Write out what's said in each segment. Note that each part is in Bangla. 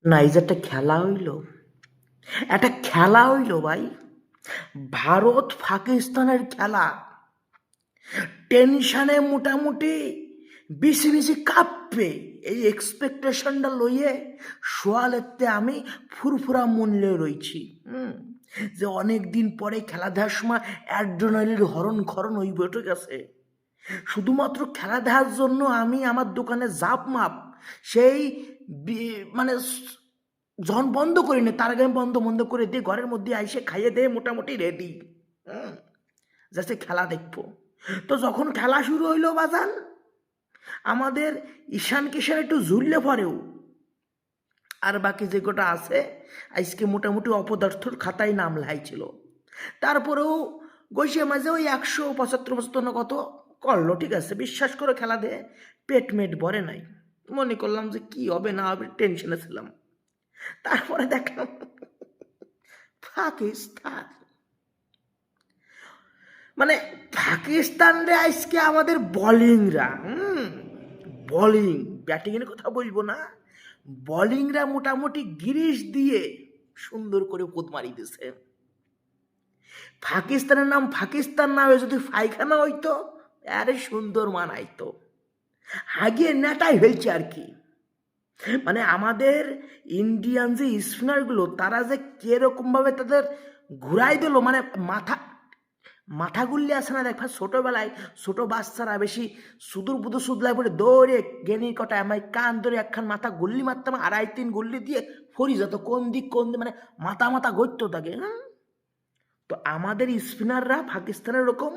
না, এই যে একটা খেলা হইল ভাই, ভারত পাকিস্তানের খেলা। টেনশনে মোটামুটি বেশি বেশি কাঁপবে, এই এক্সপেকটেশনটা লইয়ে শোয়ালেতে আমি ফুরফুরা মূল্যে রয়েছি। যে অনেক দিন পরে খেলা দেখার সময় অ্যাড্রেনালিন হরণ খরণ হইব, ঠিক আছে। শুধুমাত্র খেলা দেখার জন্য আমি আমার দোকানে জাপ মাপ সেই মানে যখন বন্ধ করি না, তার আগে আমি বন্ধ করে দিয়ে ঘরের মধ্যে আইসে খাইয়ে দিয়ে মোটামুটি রেডি, জাস্ট খেলা দেখবো। তো যখন খেলা শুরু হইলো বাজান, আমাদের ঈশান কিশান একটু ঝুললে পরেও আর বাকি যে কটা আছে আজকে মোটামুটি অপদার্থর খাতায় নাম লাইছিল। তারপরেও গৈসে মাঝে ওই 175 কত করলো, ঠিক আছে। বিশ্বাস করে খেলা দিয়ে পেট মেট ভরে নাই। মনে করলাম যে কি হবে না হবে, টেনশনে ছিলাম। তারপরে দেখলাম পাকিস্তান, মানে পাকিস্তান রে আজকে আমাদের বোলিংরা, বোলিং ব্যাটিং এর কথা বলবো না, বোলিংরা মোটামুটি গিরিশ দিয়ে সুন্দর করে পোদ মারি দিছে। পাকিস্তানের নাম পাকিস্তান না হয়ে যদি পায়খানা হইতো, আরে সুন্দর মানাইতো। হাগিয়ে নেটাই হয়েছে আর কি। মানে আমাদের ইন্ডিয়ান যে স্পিনারগুলো, তারা যে কিরকম ভাবে তাদের ঘুরাই দিল, মানে মাথা গুল্লি আছে না দেখ, ছোটবেলায় ছোট বাচ্চারা বেশি সুদূর বুদুর সুদলায় পড়ে দৌড়ে গেনি কটা আমায় কান ধরে একখান মাথা গুল্লি মারতাম, 2.5-3 গুল্লি দিয়ে ফরি যেত কোন দিক মানে মাথা গড়ত থাকে। তো আমাদের স্পিনাররা পাকিস্তানের এরকম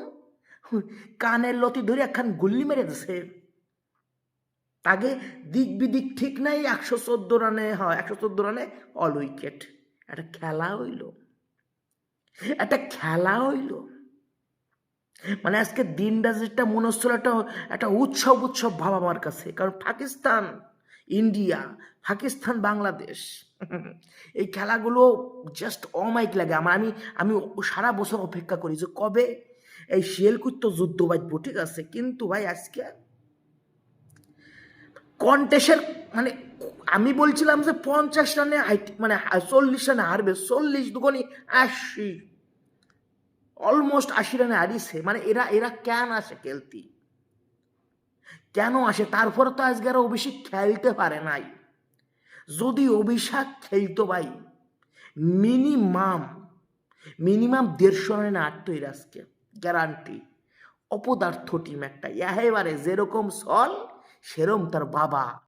কানের লতি ধরে একখান গুল্লি মেরে দিছে। আগে দিক বিদিক ঠিক নাই, 114 রানে হয়, 114 রানে অল উইকেট। একটা খেলা হইল। মানে আজকে দিনটা যেটা মনে হচ্ছিল একটা উৎসব ভাব আমার কাছে। কারণ পাকিস্তান ইন্ডিয়া, পাকিস্তান বাংলাদেশ, এই খেলাগুলো জাস্ট অমাইক লাগে আমার। আমি সারা বছর অপেক্ষা করি যে কবে এই শিয়ালকুত্ত যুদ্ধ বাজবো, ঠিক আছে। কিন্তু ভাই আজকে কন্টেস্টের মানে আমি বলছিলাম যে 50 রানে মানে 40 রানে হারবে, 40 দুগুনি 80, অলমোস্ট 80 রানে হারিয়েছে। মানে এরা কেন আসে খেলতি, কেন আসে? তারপরে তো আজকে আর অভিষেক খেলতে পারে নাই। যদি অভিষেক খেলতো ভাই, মিনিমাম 150 রানে আটতো এর আজকে, গ্যারান্টি। অপদার্থ টিম একটা, এবারে যেরকম সল সেরম তার বাবা।